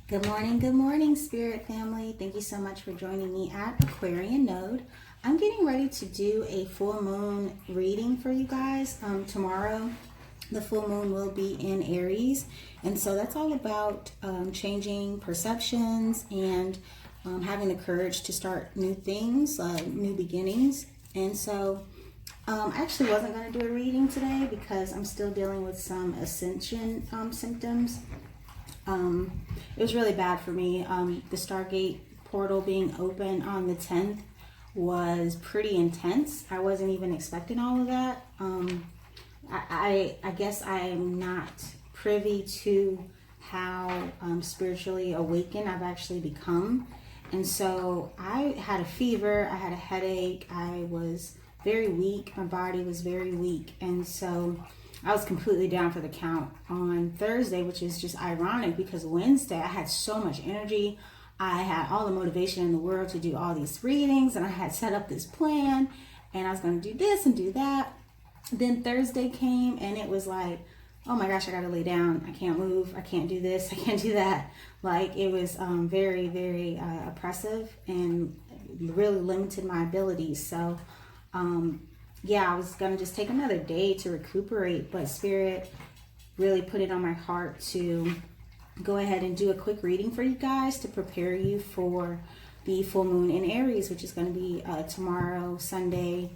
Good morning, Spirit family. Thank you so much for joining me at Aquarian Node. I'm getting ready to do a full moon reading for you guys. Tomorrow, the full moon will be in Aries, and so that's all about changing perceptions and having the courage to start new things, new beginnings. And so I actually wasn't going to do a reading today because I'm still dealing with some ascension symptoms. It was really bad for me. The Stargate portal being open on the 10th was pretty intense. I wasn't even expecting all of that. I guess I'm not privy to how spiritually awakened I've actually become. And so I had a fever, I had a headache, I was very weak, my body was very weak. And so I was completely down for the count on Thursday, which is just ironic because Wednesday I had so much energy. I had all the motivation in the world to do all these readings, and I had set up this plan, and I was going to do this and do that. Then Thursday came, and it was like, oh my gosh, I got to lay down. I can't move. I can't do this. I can't do that. Like, it was very, very oppressive and really limited my abilities. So, yeah, I was going to just take another day to recuperate, but Spirit really put it on my heart to go ahead and do a quick reading for you guys to prepare you for the full moon in Aries, which is going to be tomorrow, Sunday.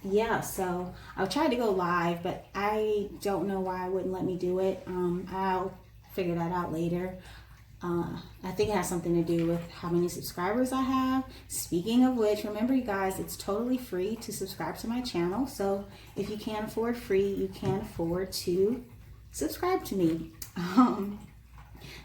Yeah, so I tried to go live, but I don't know why it wouldn't let me do it. I'll figure that out later. I think it has something to do with how many subscribers I have. Speaking of which, remember you guys, it's totally free to subscribe to my channel. So if you can't afford free, you can afford to subscribe to me.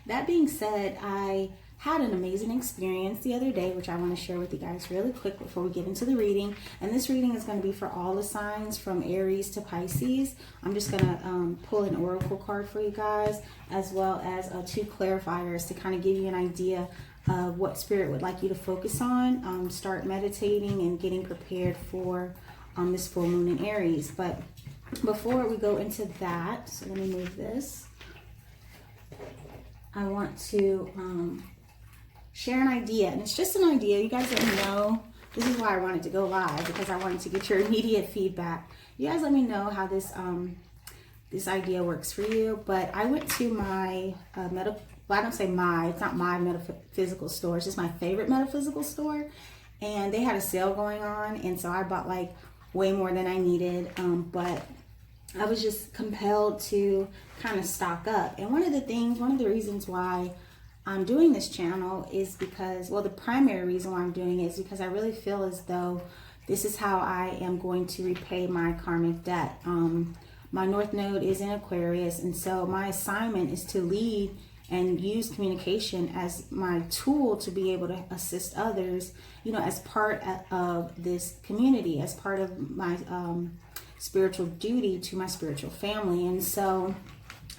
That being said, I had an amazing experience the other day, which I want to share with you guys really quick before we get into the reading. And this reading is going to be for all the signs from Aries to Pisces. I'm just going to pull an oracle card for you guys, as well as two clarifiers to kind of give you an idea of what Spirit would like you to focus on. Start meditating and getting prepared for this full moon in Aries. But before we go into that, so let me move this. I want to share an idea, and it's just an idea. You guys let me know. This is why I wanted to go live, because I wanted to get your immediate feedback. You guys let me know how this this idea works for you. But I went to my well, I don't say my, it's not my metaphysical store, it's just my favorite metaphysical store, and they had a sale going on, and so I bought like way more than I needed, but I was just compelled to kind of stock up. And one of the reasons why I'm doing this channel is because, well, the primary reason why I'm doing it is because I really feel as though this is how I am going to repay my karmic debt. My North Node is in Aquarius, and so my assignment is to lead and use communication as my tool to be able to assist others, you know, as part of this community, as part of my spiritual duty to my spiritual family. And so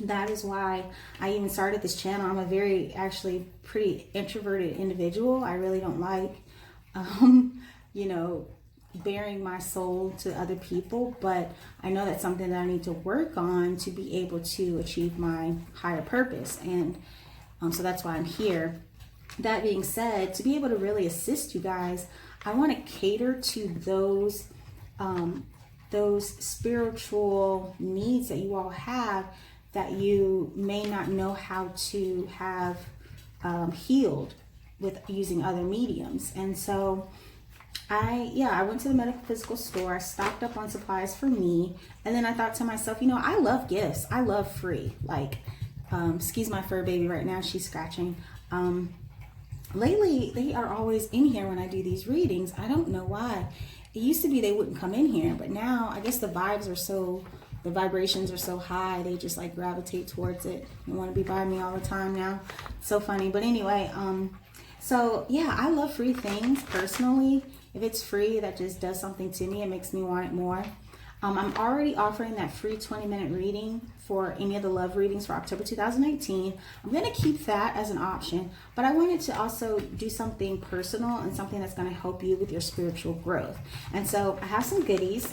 that is why I even started this channel. I'm a very, actually, pretty introverted individual. I really don't like, you know, bearing my soul to other people, but I know that's something that I need to work on to be able to achieve my higher purpose. And so that's why I'm here. That being said, to be able to really assist you guys, I want to cater to those spiritual needs that you all have that you may not know how to have healed with using other mediums. And so I went to the metaphysical store, I stocked up on supplies for me, and then I thought to myself, you know, I love gifts, I love free. Like, excuse my fur baby right now, she's scratching. Lately, they are always in here when I do these readings. I don't know why. It used to be they wouldn't come in here, but now I guess the vibrations are so high, they just like gravitate towards it and want to be by me all the time now. So funny. But anyway, so yeah, I love free things personally. If it's free, that just does something to me. It makes me want it more. I'm already offering that free 20-minute reading for any of the love readings for October 2019. I'm going to keep that as an option, but I wanted to also do something personal and something that's going to help you with your spiritual growth. And so I have some goodies.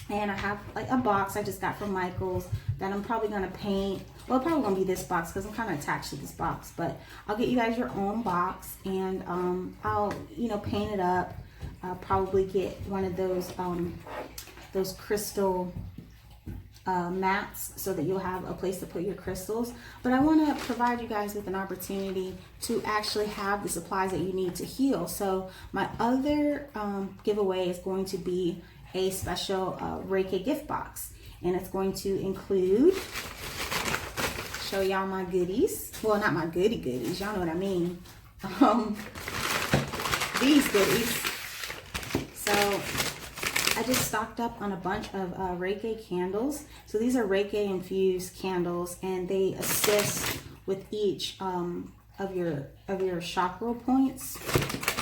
And I have like a box I just got from Michael's that I'm probably going to paint. Well, probably going to be this box because I'm kind of attached to this box. But I'll get you guys your own box, and I'll, you know, paint it up. I'll probably get one of those crystal mats so that you'll have a place to put your crystals. But I want to provide you guys with an opportunity to actually have the supplies that you need to heal. So my other giveaway is going to be a special Reiki gift box, and it's going to include, show y'all my goodies, well, not my goodies, y'all know what I mean, these goodies. So I just stocked up on a bunch of Reiki candles. So these are Reiki infused candles, and they assist with each of your chakra points.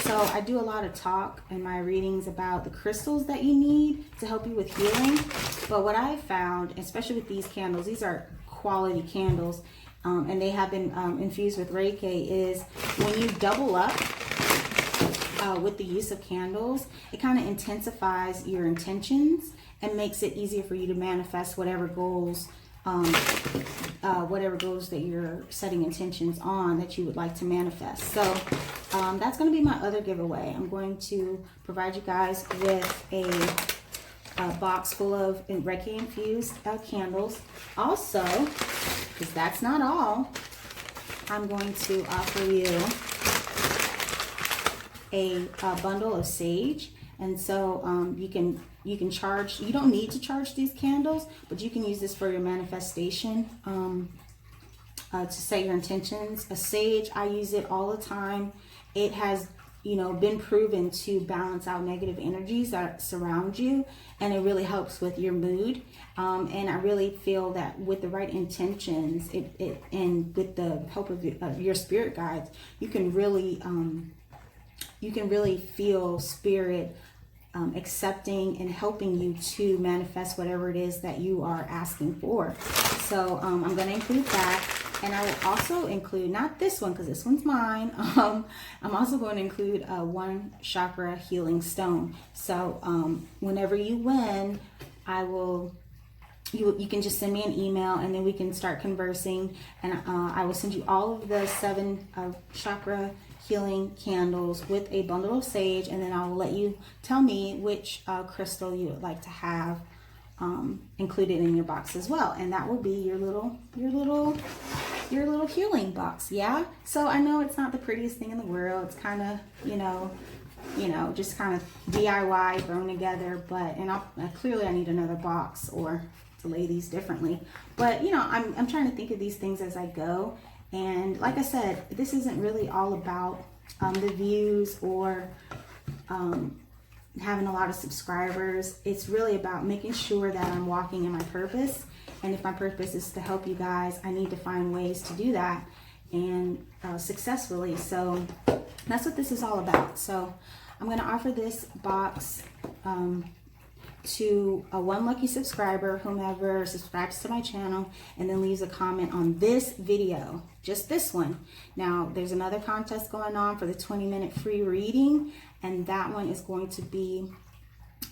So I do a lot of talk in my readings about the crystals that you need to help you with healing. But what I found, especially with these candles, these are quality candles, and they have been infused with Reiki, is when you double up with the use of candles, it kind of intensifies your intentions and makes it easier for you to manifest whatever goals that you're setting intentions on that you would like to manifest. So that's going to be my other giveaway. I'm going to provide you guys with a box full of Reiki infused candles. Also, because that's not all, I'm going to offer you a bundle of sage. And so you can charge, you don't need to charge these candles, but you can use this for your manifestation, to set your intentions. A sage, I use it all the time. It has, you know, been proven to balance out negative energies that surround you, and it really helps with your mood. And I really feel that with the right intentions, and with the help of your spirit guides, you can really feel spirit accepting and helping you to manifest whatever it is that you are asking for. So I'm going to include that, and I will also include, not this one because this one's mine, I'm also going to include one chakra healing stone. So whenever you win, I will, you can just send me an email, and then we can start conversing, and I will send you all of the 7 chakra healing candles with a bundle of sage, and then I will let you tell me which crystal you would like to have included in your box as well, and that will be your little healing box. Yeah, so I know it's not the prettiest thing in the world. It's kind of, you know, just kind of DIY thrown together, but clearly I need another box or to lay these differently. But you know, I'm trying to think of these things as I go. And like I said, this isn't really all about the views or having a lot of subscribers. It's really about making sure that I'm walking in my purpose. And if my purpose is to help you guys, I need to find ways to do that, and successfully. So that's what this is all about. So I'm going to offer this box to one lucky subscriber, whomever subscribes to my channel and then leaves a comment on this video, just this one. Now there's another contest going on for the 20-minute free reading, and that one is going to be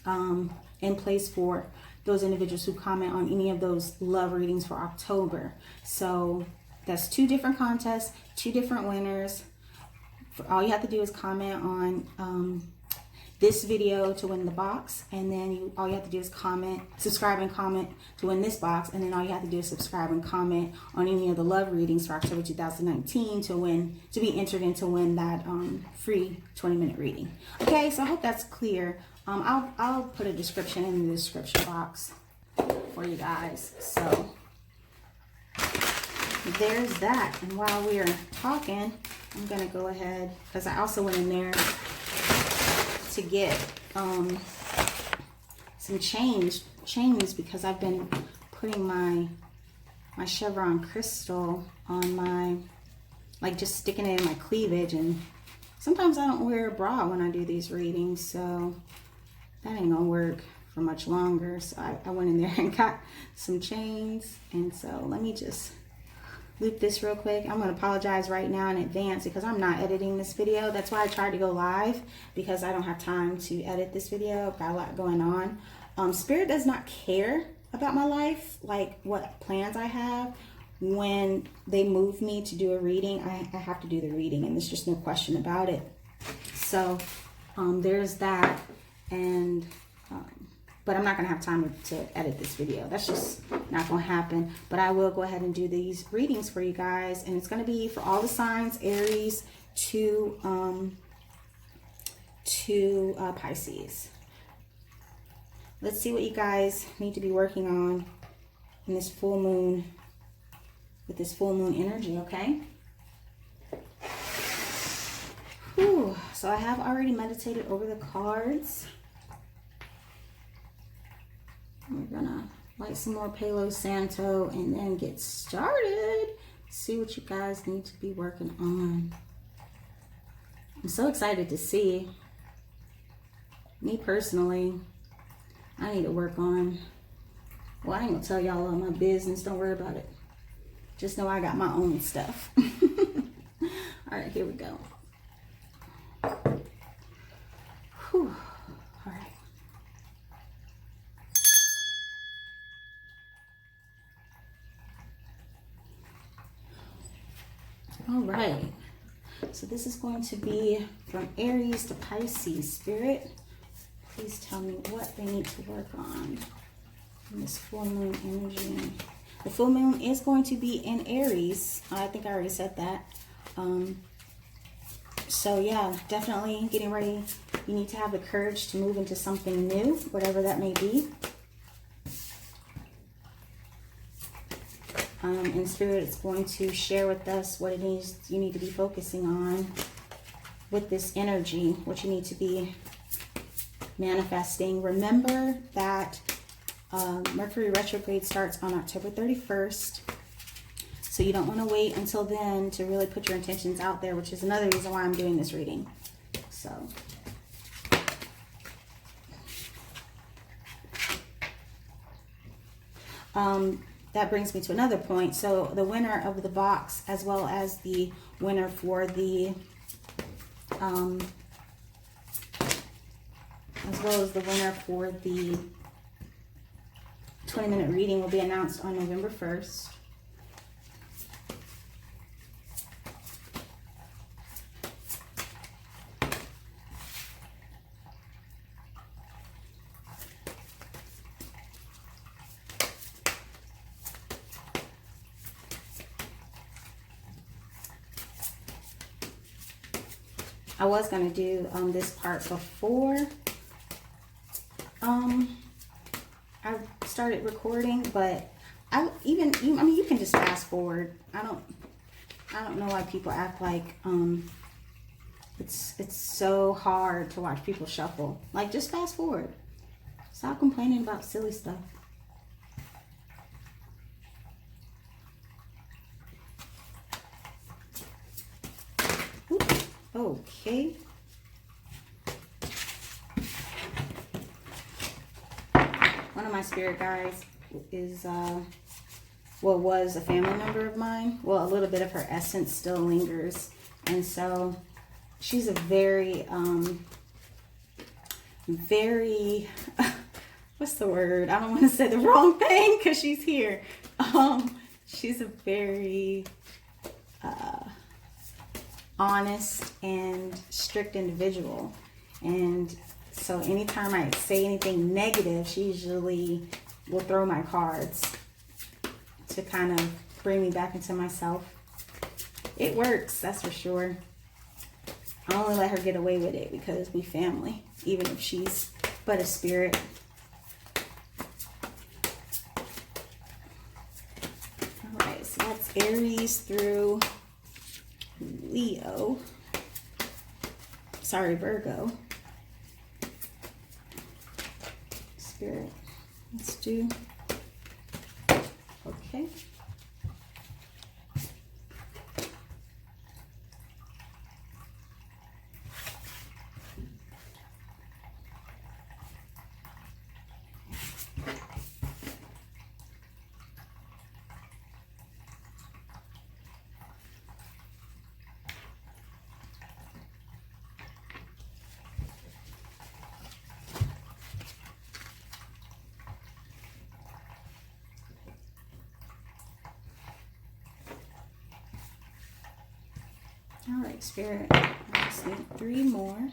in place for those individuals who comment on any of those love readings for October. So that's 2 different contests, 2 different winners. All you have to do is comment on this video to win the box, and then all you have to do is subscribe and comment to win this box, and then all you have to do is subscribe and comment on any of the love readings for October 2019 to be entered in to win that free 20-minute reading. Okay, so I hope that's clear. I'll put a description in the description box for you guys. So there's that. And while we're talking, I'm gonna go ahead, because I also went in there to get some chains because I've been putting my chevron crystal on my, like, just sticking it in my cleavage, and sometimes I don't wear a bra when I do these readings, so that ain't gonna work for much longer. So I went in there and got some chains, and so let me just loop this real quick. I'm going to apologize right now in advance because I'm not editing this video. That's why I tried to go live, because I don't have time to edit this video. I've got a lot going on. Spirit does not care about my life, like what plans I have. When they move me to do a reading, I have to do the reading, and there's just no question about it. So there's that. And but I'm not gonna have time to edit this video. That's just not gonna happen. But I will go ahead and do these readings for you guys, and it's gonna be for all the signs, Aries to Pisces. Let's see what you guys need to be working on in this full moon, with this full moon energy, okay? Whew. So I have already meditated over the cards. We're gonna light some more Palo Santo and then get started. See what you guys need to be working on. I'm so excited to see. Me personally, I need to work on, well, I ain't gonna tell y'all all my business, don't worry about it. Just know I got my own stuff. All right, here we go. Whew. All right. All right. So this is going to be from Aries to Pisces. Spirit, please tell me what they need to work on in this full moon energy. The full moon is going to be in Aries. I think I already said that. So yeah, definitely getting ready. You need to have the courage to move into something new, whatever that may be. And Spirit is going to share with us what it is you need to be focusing on with this energy, what you need to be manifesting. Remember that Mercury retrograde starts on October 31st. So you don't want to wait until then to really put your intentions out there, which is another reason why I'm doing this reading. So that brings me to another point. So the winner of the box, as well as the winner for the as well as the winner for the 20-minute reading, will be announced on November 1st. I was going to do this part before I started recording, but I mean, you can just fast forward. I don't know why people act like it's so hard to watch people shuffle. Like, just fast forward. Stop complaining about silly stuff. Oops. Okay. One of my spirit guides is, well, was a family member of mine. Well, a little bit of her essence still lingers. And so she's a very, very, what's the word? I don't want to say the wrong thing because she's here. She's a very honest and strict individual. And so anytime I say anything negative, she usually will throw my cards to kind of bring me back into myself. It works, that's for sure. I only let her get away with it because we family, even if she's but a spirit. All right, so that's Aries through Leo. Sorry, Virgo. Spirit, let's do, okay. All right, Spirit. I just need 3 more.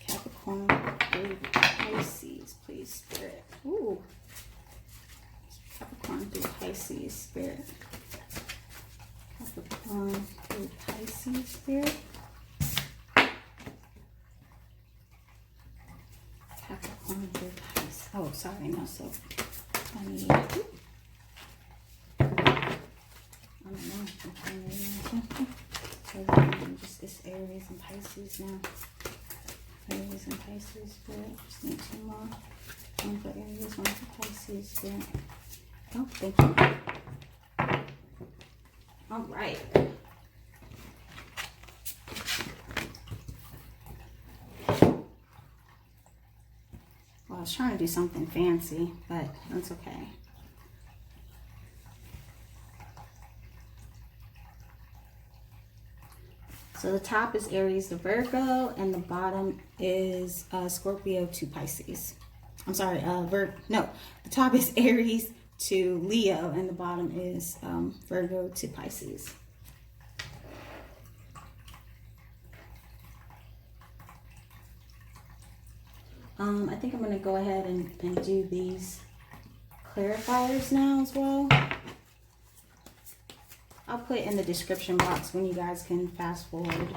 Capricorn through Pisces, please, Spirit. Ooh. Capricorn through Pisces, Spirit. Capricorn through Pisces, Spirit. Capricorn through Pisces. Oh, sorry, no, so I need, I don't know, I'm trying to so just this Aries and Pisces now. Aries and Pisces, Spirit. Just need 2 more. One for Aries, one for Pisces, Spirit. Oh, thank you. All right. Well, I was trying to do something fancy, but that's okay. So the top is Aries to Virgo, and the bottom is Scorpio to Pisces. I'm sorry, no, the top is Aries to Leo, and the bottom is Virgo to Pisces. I think I'm going to go ahead and do these clarifiers now as well. I'll put in the description box when you guys can fast forward.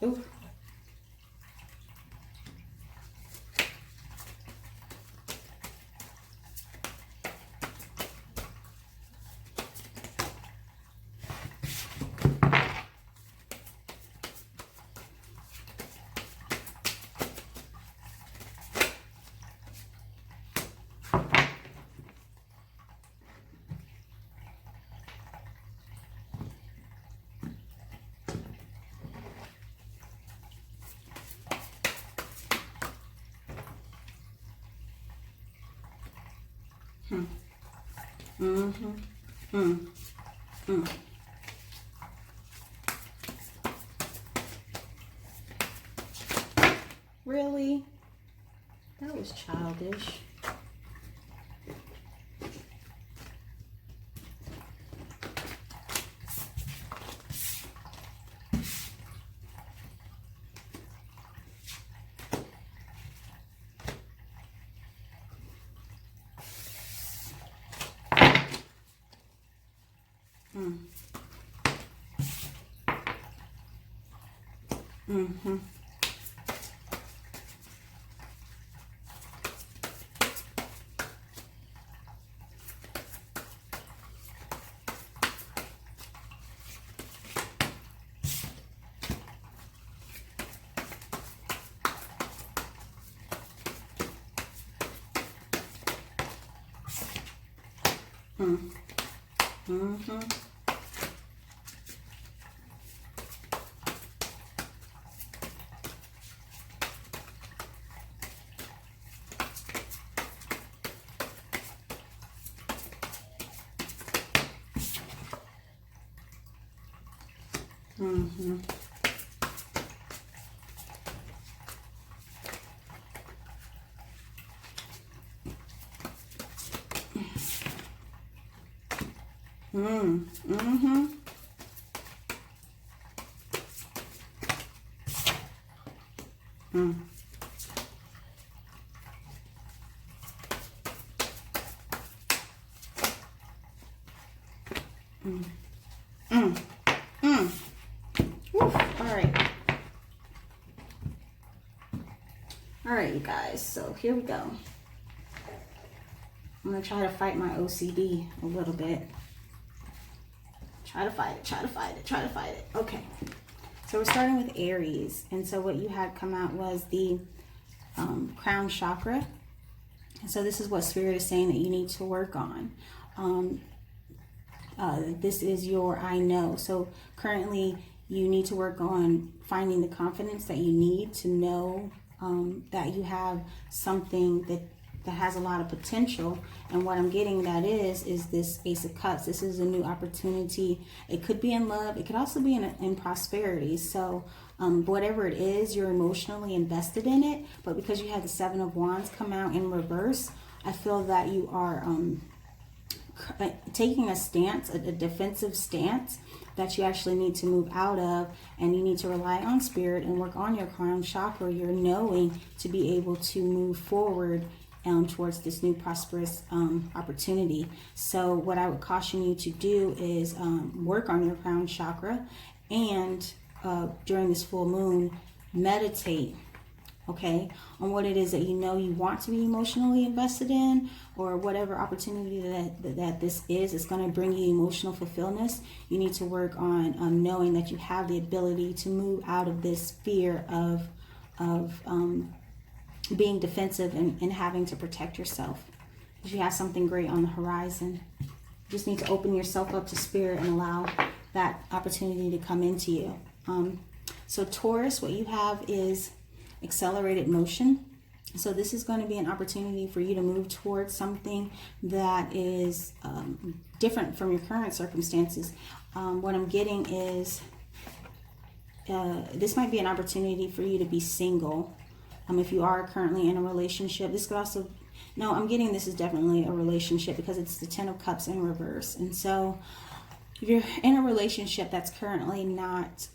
Ooh. Really? That was childish. Mm-hmm. Mm-hmm. Mm. Mm. Mm. Mm. Woof. All right. All right, you guys. So here we go. I'm going to try to fight my OCD a little bit. Try to fight it, try to fight it, try to fight it. Okay. So we're starting with Aries. And so what you had come out was the crown chakra. And so this is what Spirit is saying that you need to work on. This is your I know. So currently you need to work on finding the confidence that you need to know that you have something that has a lot of potential. And what I'm getting that is this Ace of Cups. This is a new opportunity. It could be in love. It could also be in prosperity. So whatever it is, you're emotionally invested in it. But because you have the Seven of Wands come out in reverse, I feel that you are taking a stance, a defensive stance that you actually need to move out of, and you need to rely on Spirit and work on your crown chakra, your knowing, to be able to move forward towards this new prosperous opportunity. So what I would caution you to do is work on your crown chakra, and during this full moon, meditate, okay, on what it is that you know you want to be emotionally invested in, or whatever opportunity that this is. It's going to bring you emotional fulfillment. You need to work on knowing that you have the ability to move out of this fear of being defensive and having to protect yourself, because you have something great on the horizon. You just need to open yourself up to Spirit and allow that opportunity to come into you. So Taurus, what you have is accelerated motion. So this is going to be an opportunity for you to move towards something that is different from your current circumstances. What I'm getting is this might be an opportunity for you to be single. If you are currently in a relationship, this could also, no, I'm getting this is definitely a relationship, because it's the Ten of Cups in reverse. And so if you're in a relationship that's currently not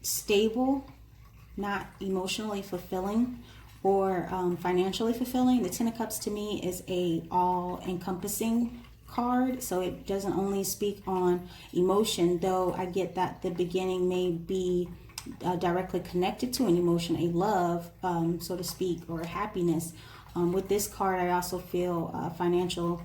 stable, not emotionally fulfilling, or financially fulfilling, the Ten of Cups to me is a all-encompassing card. So it doesn't only speak on emotion, though I get that the beginning may be directly connected to an emotion, a love, so to speak, or happiness. With this card, I also feel financial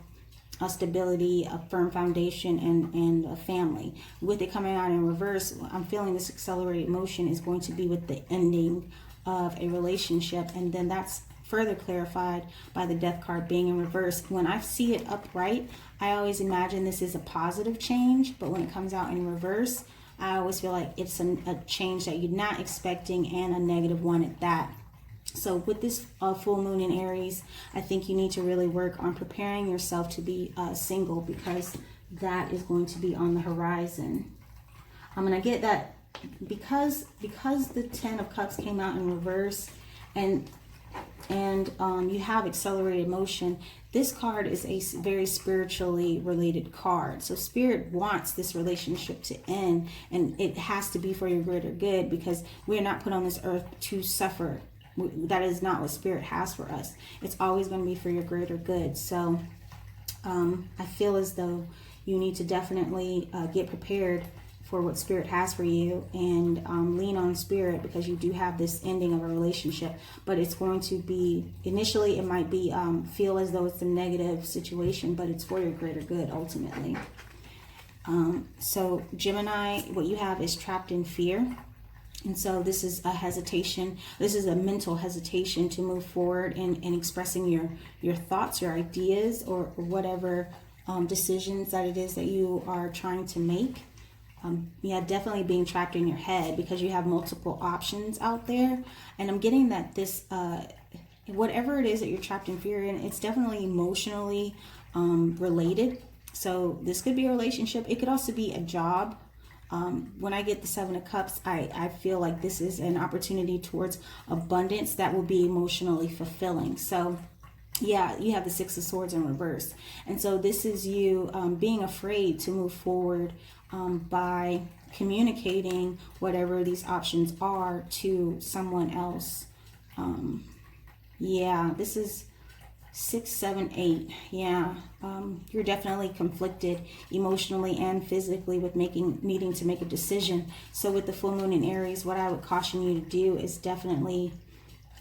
stability, a firm foundation, and a family. With it coming out in reverse, I'm feeling this accelerated motion is going to be with the ending of a relationship, and then that's further clarified by the Death card being in reverse. When I see it upright, I always imagine this is a positive change, but when it comes out in reverse, I always feel like it's a change that you're not expecting, and a negative one at that. So with this full moon in Aries, I think you need to really work on preparing yourself to be single, because that is going to be on the horizon. I'm going to get that because the Ten of Cups came out in reverse, and you have accelerated motion. This card is a very spiritually related card. So Spirit wants this relationship to end, and it has to be for your greater good, because we are not put on this earth to suffer. That is not what Spirit has for us. It's always going to be for your greater good. So I feel as though you need to definitely get prepared for what Spirit has for you, and lean on Spirit, because you do have this ending of a relationship. But it's going to be, initially it might be feel as though it's a negative situation, but it's for your greater good ultimately. So Gemini, what you have is trapped in fear. And so this is a hesitation. This is a mental hesitation to move forward in expressing your thoughts, your ideas, or whatever decisions that it is that you are trying to make. Yeah, definitely being trapped in your head, because you have multiple options out there. And I'm getting that this, whatever it is that you're trapped in fear in, it's definitely emotionally related. So this could be a relationship. It could also be a job. When I get the Seven of Cups, I feel like this is an opportunity towards abundance that will be emotionally fulfilling. So yeah, you have the Six of Swords in reverse. And so this is you being afraid to move forward by communicating whatever these options are to someone else. Yeah, this is 6, 7, 8. Yeah, you're definitely conflicted emotionally and physically with needing to make a decision. So with the full moon in Aries, what I would caution you to do is definitely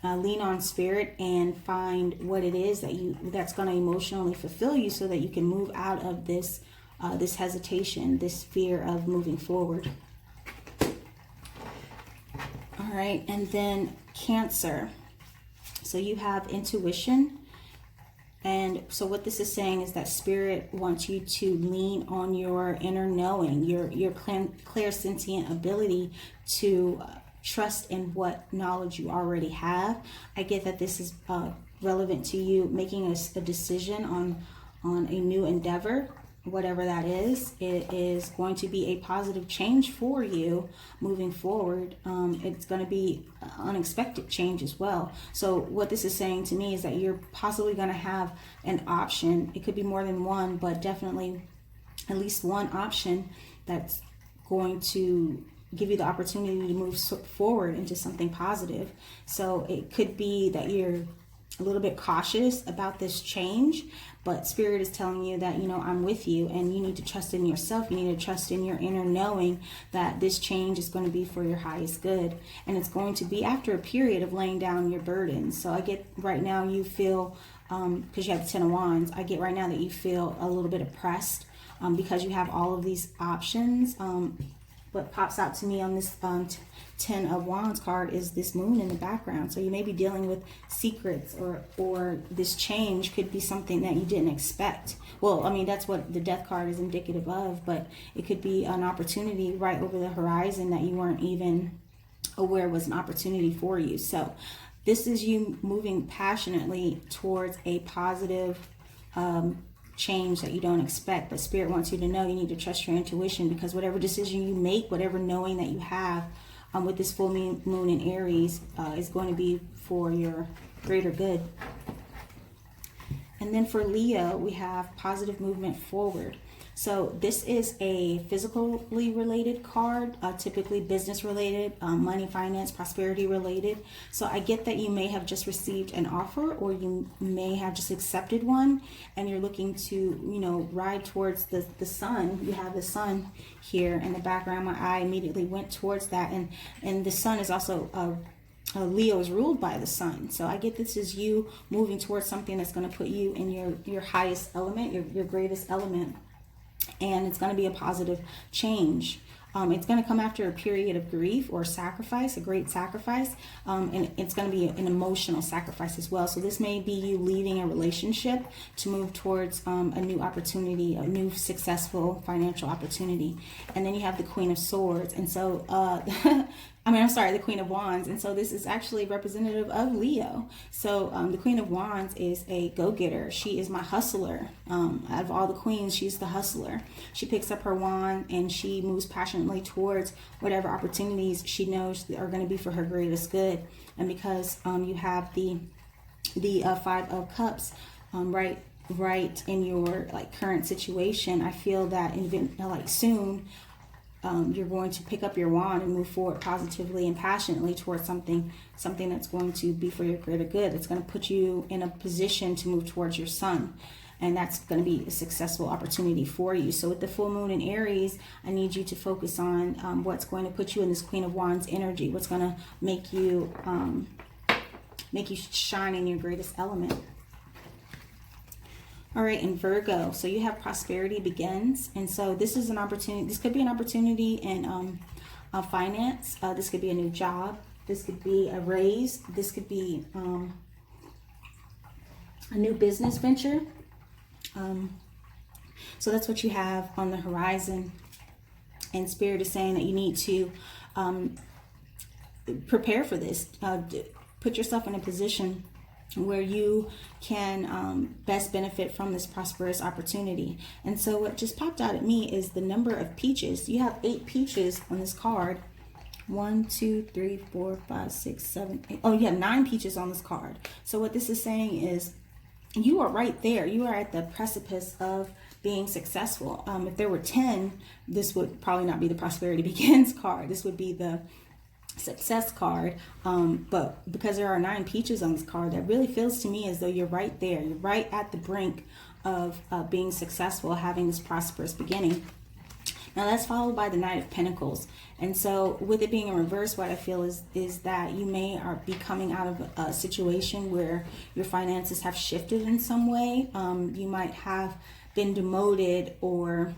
lean on spirit and find what it is that's going to emotionally fulfill you, so that you can move out of this this hesitation, this fear of moving forward. All right, and then Cancer. So you have intuition. And so what this is saying is that spirit wants you to lean on your inner knowing, your clairsentient ability to trust in what knowledge you already have. I get that this is relevant to you making a decision on a new endeavor. Whatever that is, it is going to be a positive change for you moving forward. It's going to be unexpected change as well. So what this is saying to me is that you're possibly going to have an option. It could be more than one, but definitely at least one option that's going to give you the opportunity to move forward into something positive. So it could be that you're a little bit cautious about this change, but spirit is telling you that, I'm with you, and you need to trust in yourself. You need to trust in your inner knowing that this change is going to be for your highest good, and it's going to be after a period of laying down your burdens. So I get right now you feel, because you have the 10 of Wands, I get right now that you feel a little bit oppressed because you have all of these options. What pops out to me on this 10 of Wands card is this moon in the background. So you may be dealing with secrets, or this change could be something that you didn't expect. Well, I mean, that's what the Death card is indicative of, but it could be an opportunity right over the horizon that you weren't even aware was an opportunity for you. So this is you moving passionately towards a positive change that you don't expect, but spirit wants you to know you need to trust your intuition, because whatever decision you make, whatever knowing that you have with this full moon in Aries is going to be for your greater good. And then for Leo, we have positive movement forward. So this is a physically related card, typically business related, money, finance, prosperity related. So I get that you may have just received an offer, or you may have just accepted one, and you're looking to, ride towards the sun. You have the sun here in the background. My eye immediately went towards that. And the sun is also Leo is ruled by the sun. So I get this is you moving towards something that's going to put you in your highest element, your greatest element. And it's going to be a positive change. It's going to come after a period of grief or sacrifice, a great sacrifice. And it's going to be an emotional sacrifice as well. So this may be you leaving a relationship to move towards a new opportunity, a new successful financial opportunity. And then you have the Queen of Swords. And so, the Queen of Wands. And so this is actually representative of Leo. So the Queen of Wands is a go-getter. She is my hustler. Out of all the queens, she's the hustler. She picks up her wand and she moves passionately towards whatever opportunities she knows are going to be for her greatest good. And because you have the Five of Cups right in your current situation, I feel that soon you're going to pick up your wand and move forward positively and passionately towards something that's going to be for your greater good. That's going to put you in a position to move towards your sun. And that's going to be a successful opportunity for you. So with the full moon in Aries, I need you to focus on what's going to put you in this Queen of Wands energy. What's going to make you shine in your greatest element. All right, in Virgo, so you have prosperity begins. And so this is an opportunity. This could be an opportunity in finance. This could be a new job. This could be a raise. This could be a new business venture. So that's what you have on the horizon. And Spirit is saying that you need to prepare for this. Put yourself in a position where you can best benefit from this prosperous opportunity. And so what just popped out at me is the number of peaches. You have 8 peaches on this card. 1, 2, 3, 4, 5, 6, 7, 8. Oh, you have 9 peaches on this card. So what this is saying is you are right there. You are at the precipice of being successful. If there were 10, this would probably not be the Prosperity Begins card. This would be the success card, but because there are 9 peaches on this card, that really feels to me as though you're right there. You're right at the brink of being successful, having this prosperous beginning. Now that's followed by the Knight of Pentacles, and so with it being in reverse, what I feel is that you may be coming out of a situation where your finances have shifted in some way. You might have been demoted or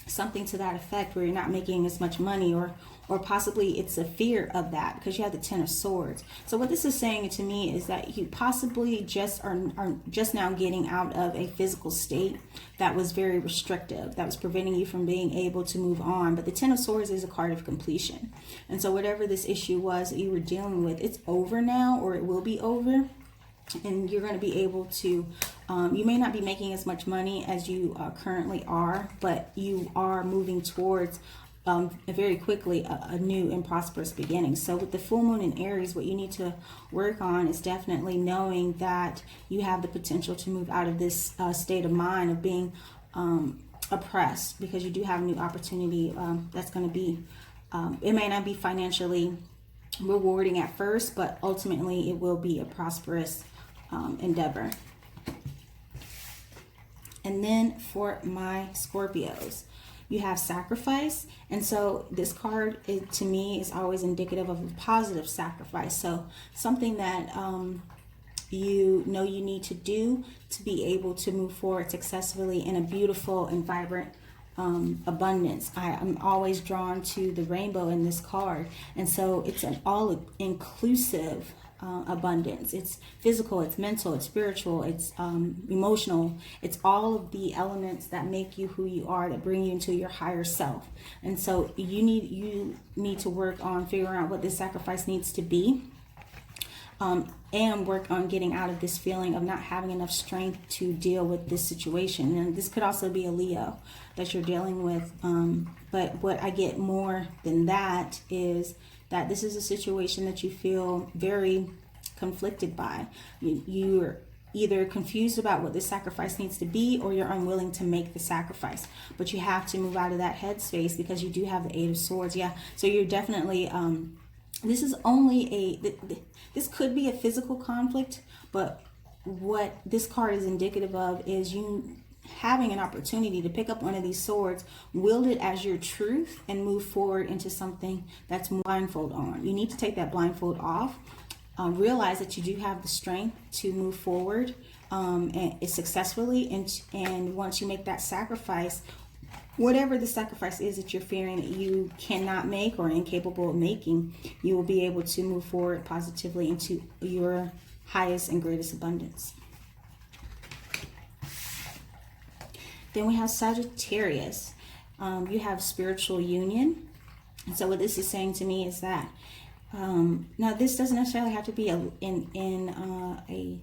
something to that effect, where you're not making as much money, or possibly it's a fear of that because you have the 10 of Swords. So what this is saying to me is that you possibly just are just now getting out of a physical state that was very restrictive, that was preventing you from being able to move on. But the 10 of Swords is a card of completion, and so whatever this issue was that you were dealing with, it's over now, or it will be over. And you're going to be able to, you may not be making as much money as you currently are, but you are moving towards very quickly a new and prosperous beginning. So with the full moon in Aries, what you need to work on is definitely knowing that you have the potential to move out of this state of mind of being oppressed, because you do have a new opportunity that's going to be, it may not be financially rewarding at first, but ultimately it will be a prosperous endeavor. And then for my Scorpios, you have Sacrifice. And so this card, to me, is always indicative of a positive sacrifice. So something that you know you need to do to be able to move forward successfully in a beautiful and vibrant abundance. I'm always drawn to the rainbow in this card. And so it's an all-inclusive abundance. It's physical, it's mental, it's spiritual, it's emotional. It's all of the elements that make you who you are, that bring you into your higher self. And so you need to work on figuring out what this sacrifice needs to be, and work on getting out of this feeling of not having enough strength to deal with this situation. And this could also be a Leo that you're dealing with. But what I get more than that is that this is a situation that you feel very conflicted by. You're either confused about what the sacrifice needs to be, or you're unwilling to make the sacrifice. But you have to move out of that headspace because you do have the 8 of Swords. Yeah, so you're definitely, this is only this could be a physical conflict, but what this card is indicative of is you having an opportunity to pick up one of these swords, wield it as your truth, and move forward into something that's blindfold on. You need to take that blindfold off, realize that you do have the strength to move forward and successfully, and once you make that sacrifice, whatever the sacrifice is that you're fearing that you cannot make or are incapable of making, you will be able to move forward positively into your highest and greatest abundance. Then we have Sagittarius. You have spiritual union. And so what this is saying to me is that, now this doesn't necessarily have to be in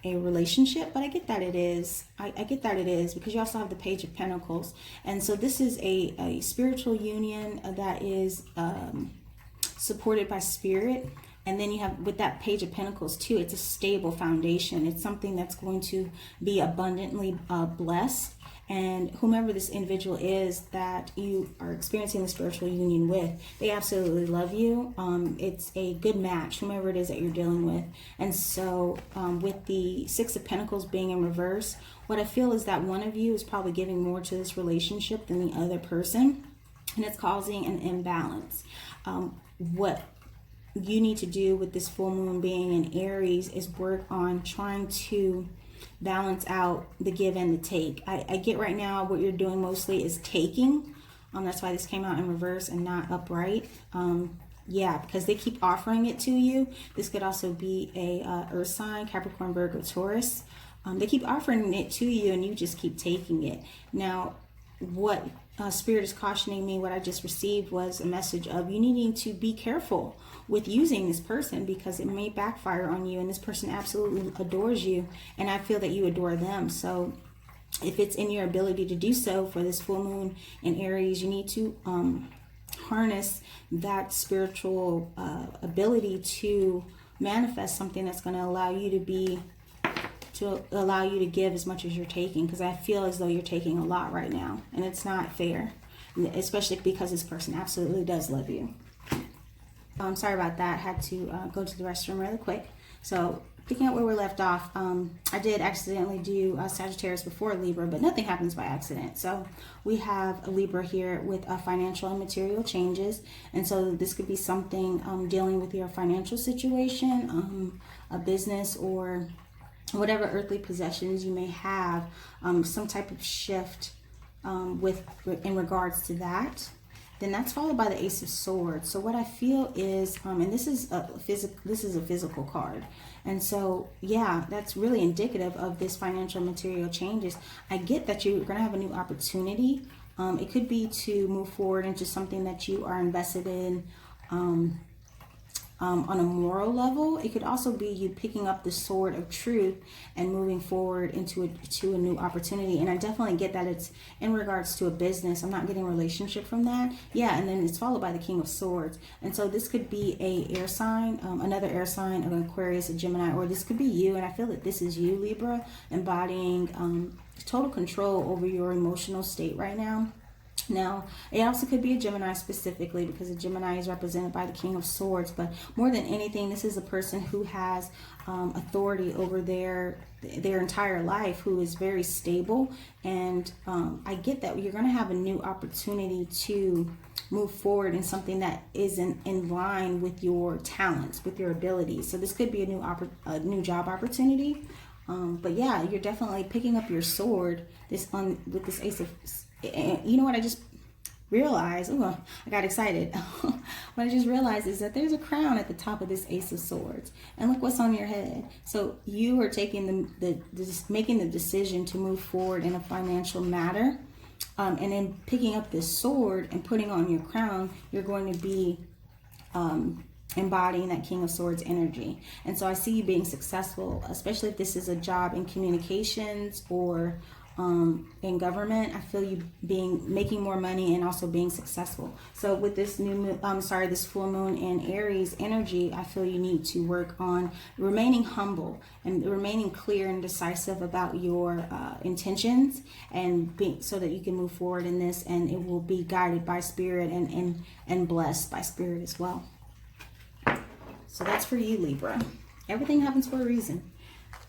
a relationship, but I get that it is. I get that it is, because you also have the Page of Pentacles. And so this is a spiritual union that is supported by spirit. And then you have, with that Page of Pentacles too, it's a stable foundation. It's something that's going to be abundantly blessed. And whomever this individual is that you are experiencing the spiritual union with, they absolutely love you. It's a good match, whomever it is that you're dealing with. And so with the 6 of Pentacles being in reverse, what I feel is that one of you is probably giving more to this relationship than the other person, and it's causing an imbalance. What you need to do with this full moon being in Aries is work on trying to balance out the give and the take. I get right now what you're doing mostly is taking. That's why this came out in reverse and not upright. Yeah, because they keep offering it to you. This could also be a earth sign, Capricorn, Virgo, Taurus. They keep offering it to you and you just keep taking it. Now, what Spirit is cautioning me, what I just received was a message of you needing to be careful with using this person, because it may backfire on you, and this person absolutely adores you, and I feel that you adore them. So if it's in your ability to do so for this full moon in Aries, you need to harness that spiritual ability to manifest something that's going to allow you to give as much as you're taking, because I feel as though you're taking a lot right now, and it's not fair, especially because this person absolutely does love you. I'm sorry about that. I had to go to the restroom really quick. So picking up where we left off, I did accidentally do Sagittarius before Libra, but nothing happens by accident. So we have a Libra here with financial and material changes, and so this could be something dealing with your financial situation, a business, or whatever earthly possessions you may have, some type of shift in regards to that. Then that's followed by the Ace of Swords. So what I feel is, and this is a physical card, and so yeah, that's really indicative of this financial material changes. I get that you're going to have a new opportunity. It could be to move forward into something that you are invested in. On a moral level, it could also be you picking up the sword of truth and moving forward into a new opportunity. And I definitely get that it's in regards to a business. I'm not getting a relationship from that. Yeah, and then it's followed by the King of Swords. And so this could be a air sign, another air sign, an Aquarius, a Gemini, or this could be you. And I feel that this is you, Libra, embodying total control over your emotional state right now. Now, it also could be a Gemini specifically, because a Gemini is represented by the King of Swords. But more than anything, this is a person who has authority over their entire life, who is very stable. And I get that you're going to have a new opportunity to move forward in something that isn't in line with your talents, with your abilities. So this could be a new job opportunity. But yeah, you're definitely picking up your sword with this Ace of. You know what I just realized? Oh, I got excited. What I just realized is that there's a crown at the top of this Ace of Swords, and look what's on your head. So you are taking making the decision to move forward in a financial matter, and then picking up this sword and putting on your crown. You're going to be embodying that King of Swords energy. And so I see you being successful, especially if this is a job in communications or in government. I feel you making more money and also being successful. So with this this full moon in Aries energy, I feel you need to work on remaining humble and remaining clear and decisive about your intentions, and so that you can move forward in this, and it will be guided by spirit and blessed by spirit as well. So that's for you, Libra. Everything happens for a reason.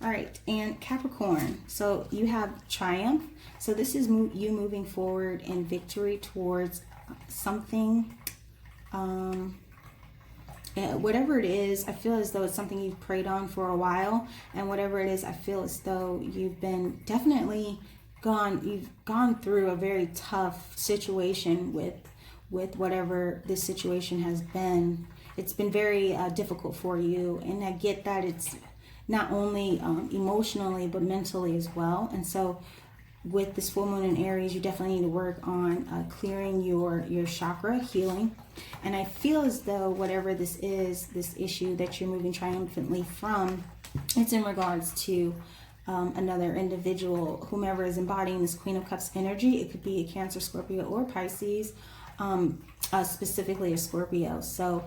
All right, and Capricorn. So you have triumph. So this is you moving forward in victory towards something. Whatever it is, I feel as though it's something you've prayed on for a while. And whatever it is, I feel as though you've been you've gone through a very tough situation with whatever this situation has been. It's been very difficult for you. And I get that it's not only emotionally, but mentally as well. And so with this full moon in Aries, you definitely need to work on clearing your chakra, healing. And I feel as though whatever this is, this issue that you're moving triumphantly from, it's in regards to another individual, whomever is embodying this Queen of Cups energy. It could be a Cancer, Scorpio, or Pisces, specifically a Scorpio. So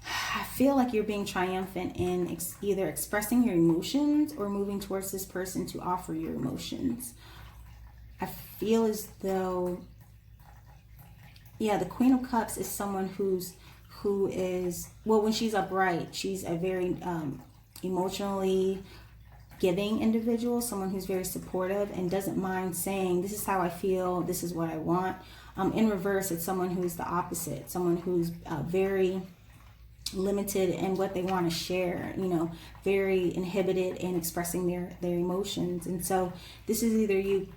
I feel like you're being triumphant in either expressing your emotions or moving towards this person to offer your emotions. I feel as though, yeah, the Queen of Cups is someone who is, well, when she's upright, she's a very emotionally giving individual, someone who's very supportive and doesn't mind saying, this is how I feel, this is what I want. In reverse, it's someone who's the opposite, someone who's very limited in what they want to share, very inhibited in expressing their emotions. And so this is either you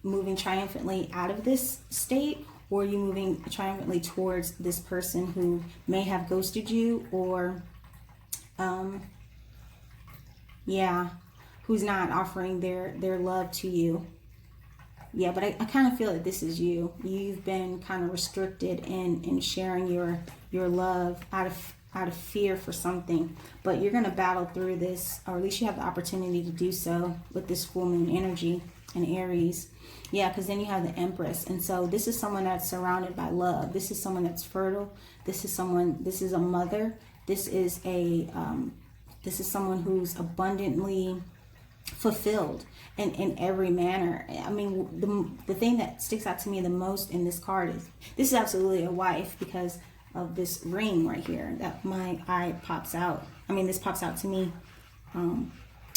moving triumphantly out of this state, or you moving triumphantly towards this person who may have ghosted you, or who's not offering their love to you. Yeah, but I kind of feel that this is you. You've been kind of restricted in sharing your love out of fear for something, but you're going to battle through this, or at least you have the opportunity to do so with this full moon energy in Aries. Yeah, because then you have the Empress, and so this is someone that's surrounded by love. This is someone that's fertile. This is a mother. This is someone who's abundantly fulfilled in every manner. I mean, the thing that sticks out to me the most in this card is this is absolutely a wife, because of this ring right here that my eye pops out. I mean, this pops out to me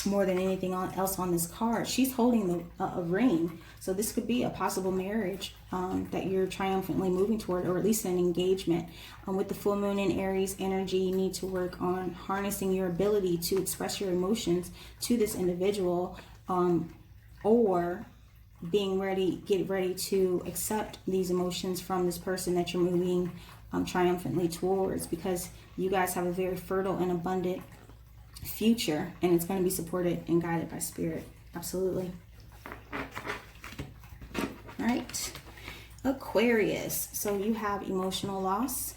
more than anything else on this card. She's holding a ring, so this could be a possible marriage that you're triumphantly moving toward, or at least an engagement. With the full moon in Aries energy, you need to work on harnessing your ability to express your emotions to this individual, or get ready to accept these emotions from this person that you're moving triumphantly towards, because you guys have a very fertile and abundant future, and it's going to be supported and guided by spirit. Absolutely. All right, Aquarius. So you have emotional loss.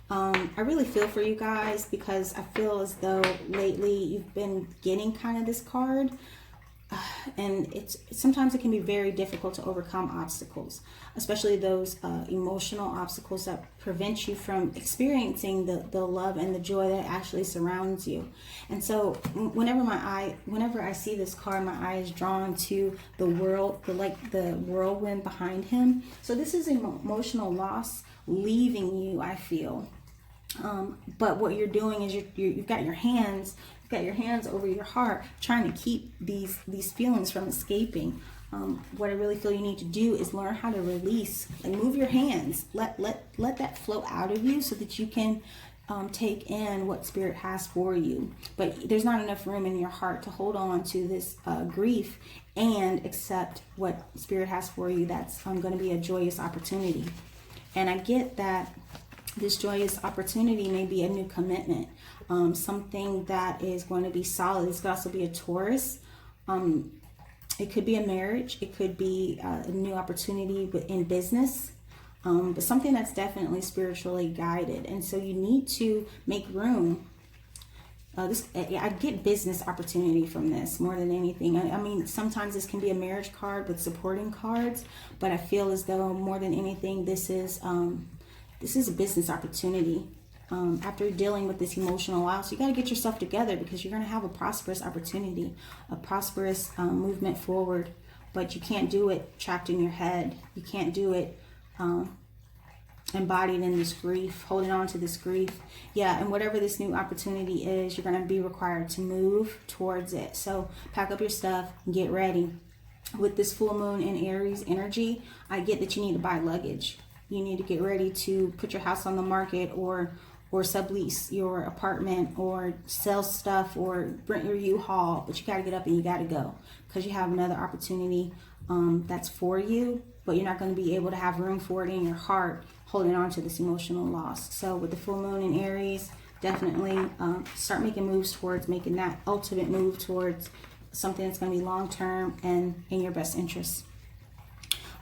I really feel for you guys, because I feel as though lately you've been getting kind of this card, and sometimes it can be very difficult to overcome obstacles, especially those emotional obstacles that prevent you from experiencing the love and the joy that actually surrounds you. And so whenever I see this card, my eye is drawn to the whirlwind behind him. So this is emotional loss leaving you, I feel. But what you're doing is you've got your hands over your heart, trying to keep these feelings from escaping. What I really feel you need to do is learn how to release and move your hands. Let that flow out of you, so that you can take in what spirit has for you. But there's not enough room in your heart to hold on to this grief and accept what spirit has for you. That's going to be a joyous opportunity. And I get that this joyous opportunity may be a new commitment, something that is going to be solid. This could also be a Taurus. It could be a marriage. It could be a new opportunity in business, but something that's definitely spiritually guided. And so you need to make room. I get business opportunity from this more than anything. I mean, sometimes this can be a marriage card with supporting cards, but I feel as though more than anything, this is a business opportunity. After dealing with this emotional loss, you got to get yourself together, because you're going to have a prosperous opportunity, a prosperous movement forward. But you can't do it trapped in your head. You can't do it embodied in this grief, holding on to this grief. Yeah, and whatever this new opportunity is, you're going to be required to move towards it. So pack up your stuff and get ready. With this full moon in Aries energy, I get that you need to buy luggage. You need to get ready to put your house on the market, or sublease your apartment, or sell stuff, or rent your U-Haul. But you got to get up and you got to go, because you have another opportunity that's for you, but you're not going to be able to have room for it in your heart, holding on to this emotional loss. So with the full moon in Aries, definitely start making moves towards making that ultimate move towards something that's going to be long-term and in your best interest.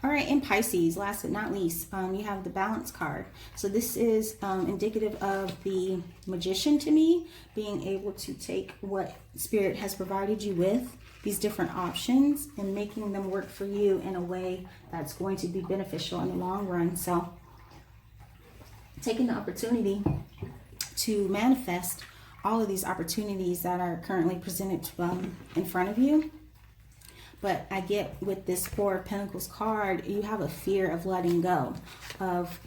All right, in Pisces, last but not least, you have the Balance card. So this is indicative of the Magician to me, being able to take what Spirit has provided you with, these different options, and making them work for you in a way that's going to be beneficial in the long run. So taking the opportunity to manifest all of these opportunities that are currently presented in front of you. But I get with this Four of Pentacles card, you have a fear of letting go of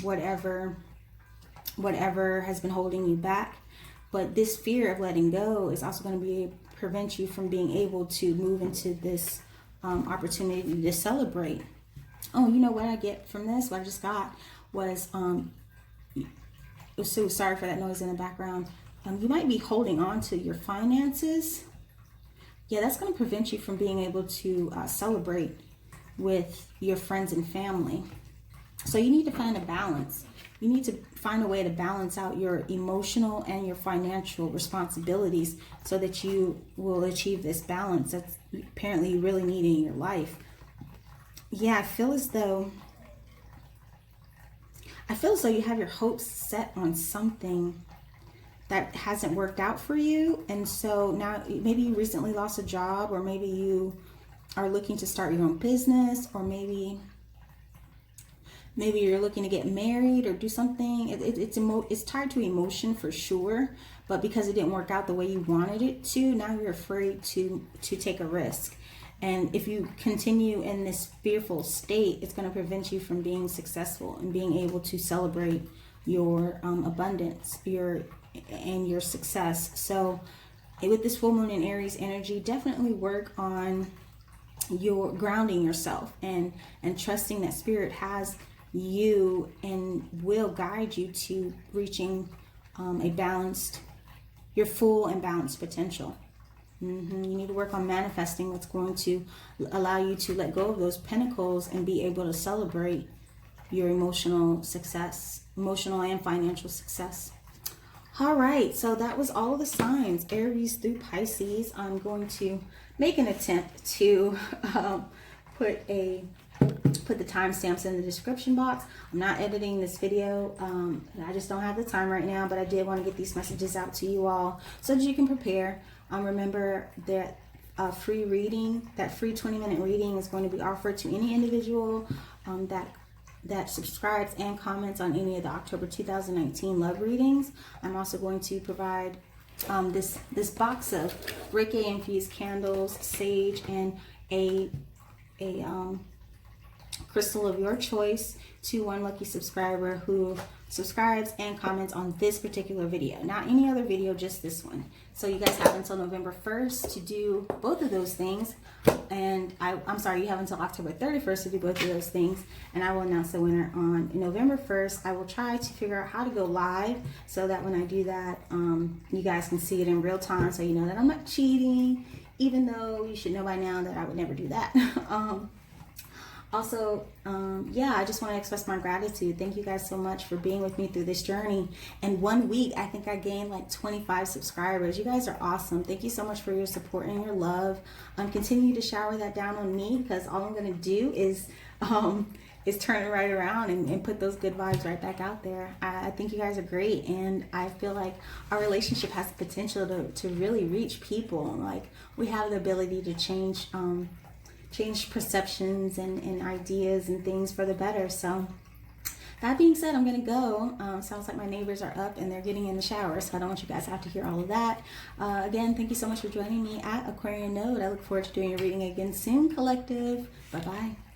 whatever has been holding you back. But this fear of letting go is also going to prevent you from being able to move into this opportunity to celebrate. Oh, you know what I get from this? What I just got was, so sorry for that noise in the background. You might be holding on to your finances. Yeah, that's going to prevent you from being able to celebrate with your friends and family. So you need to find a balance. You need to find a way to balance out your emotional and your financial responsibilities, so that you will achieve this balance that's apparently you really need in your life. yeah, I feel as though you have your hopes set on something that hasn't worked out for you. And so now maybe you recently lost a job, or maybe you are looking to start your own business, or maybe you're looking to get married or do something. It's tied to emotion for sure, but because it didn't work out the way you wanted it to, now you're afraid to take a risk. And if you continue in this fearful state, it's going to prevent you from being successful and being able to celebrate your abundance, your success. So with this full moon in Aries energy, definitely work on your grounding yourself and trusting that spirit has you and will guide you to reaching your full and balanced potential. You need to work on manifesting what's going to allow you to let go of those pentacles and be able to celebrate your emotional and financial success. All right, so that was all of the signs, Aries through Pisces. I'm going to make an attempt to put the timestamps in the description box. I'm not editing this video. I just don't have the time right now, but I did want to get these messages out to you all so that you can prepare. Remember that free reading, that free 20-minute reading is going to be offered to any individual that subscribes and comments on any of the October 2019 love readings. I'm also going to provide this box of Reiki infused candles, sage, and a crystal of your choice to one lucky subscriber who subscribes and comments on this particular video. Not any other video, just this one. So you guys have until November 1st to do both of those things. And I'm sorry, you have until October 31st to do both of those things. And I will announce the winner on November 1st. I will try to figure out how to go live so that when I do that, you guys can see it in real time, so you know that I'm not cheating, even though you should know by now that I would never do that. Also, I just want to express my gratitude. Thank you guys so much for being with me through this journey. In 1 week, I think I gained like 25 subscribers. You guys are awesome. Thank you so much for your support and your love. Continue to shower that down on me, because all I'm going to do is turn it right around and put those good vibes right back out there. I think you guys are great, and I feel like our relationship has the potential to really reach people. Like, we have the ability to change perceptions and ideas and things for the better. So that being said, I'm gonna go. Sounds like my neighbors are up and they're getting in the shower, so I don't want you guys to have to hear all of that. Again, thank you so much for joining me at Aquarian Node. I look forward to doing your reading again soon, collective. Bye bye.